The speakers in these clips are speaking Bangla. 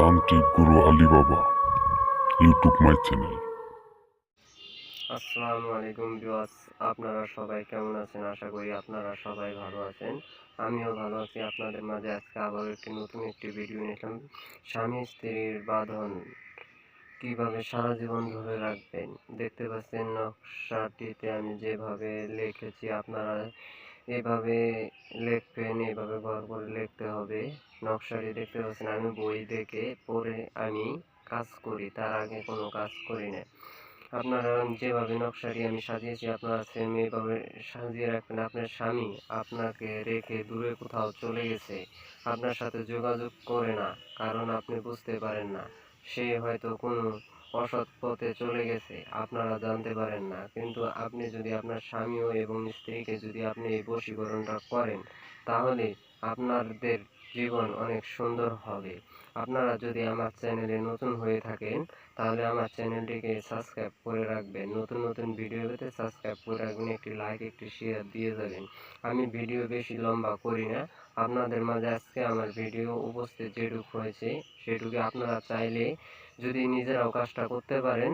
তান্ত্রিক গুরু আলী বাবা ইউটিউব মাই চ্যানেল। আসসালামু আলাইকুম ভিউয়ার্স, আপনারা সবাই কেমন আছেন? আশা করি আপনারা সবাই ভালো আছেন। আমিও ভালো আছি। আপনাদের মাঝে আজকে আবার নতুন একটি ভিডিও নিলাম। স্বামী স্ত্রীর বাঁধন কিভাবে সারা জীবন ধরে রাখবেন। দেখতে পাচ্ছেন নকশাটিতে আমি যেভাবে লিখেছি, আপনারা এভাবে লিখবেন, এভাবে ঘর করে লিখতে হবে। নকশাটি দেখতে পাচ্ছেন আমি বই দেখে পড়ে আমি কাজ করি, তার আগে কোনো কাজ করি না। আপনারা যেভাবে নকশাটি আমি সাজিয়েছি আপনারা সেম এইভাবে সাজিয়ে রাখবেন। আপনার স্বামী আপনাকে রেখে দূরে কোথাও চলে গেছে, আপনার সাথে যোগাযোগ করে না, কারণ আপনি বুঝতে পারেন না। সে হয়তো কোনো অসৎ পথে চলে গেছে, আপনারা জানতে পারেন না। কিন্তু আপনি যদি আপনার স্বামী এবং স্ত্রীকে যদি আপনি এই বশীকরণটা করেন, তাহলে আপনাদের জীবন অনেক সুন্দর হবে। আপনারা যদি আমার চ্যানেলে নতুন হয়ে থাকেন, তাহলে আমার চ্যানেলটিকে সাবস্ক্রাইব করে রাখবেন। নতুন নতুন ভিডিও পেতে সাবস্ক্রাইব করে রাখবেন, একটি লাইক একটি শেয়ার দিয়ে যাবেন। আমি ভিডিও বেশি লম্বা করি না। আপনাদের মাঝে আজকে আমার ভিডিও উপস্থিত যেটুকু হয়েছে সেটুকু আপনারা চাইলে যদি নিজেরাও কাজটা করতে পারেন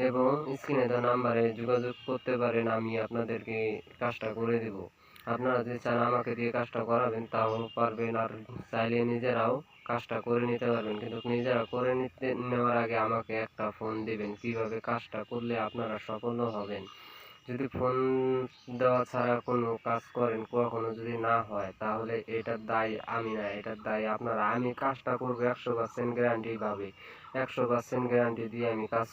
এবং স্ক্রিনে দেওয়া নাম্বারে যোগাযোগ করতে পারেন, আমি আপনাদেরকে কাজটা করে দেব। আপনারা যদি চান আমাকে দিয়ে কাজটা করাবেন তাও পারবেন, আর চাইলে নিজেরাও কাজটা করে নিতে পারবেন। কিন্তু নিজেরা করে নেওয়ার আগে আমাকে একটা ফোন দিবেন, কিভাবে কাজটা করলে আপনারা সফল হবেন। যদি ফোন দেওয়া ছাড়া কোনো কাজ করেন, কখনো যদি না হয়, তাহলে এটার দায় আমি না, এটার দায় আপনারা। আমি কাজটা করবো 100% গ্যারান্টি ভাবে, 100% গ্যারান্টি দিয়ে আমি কাজ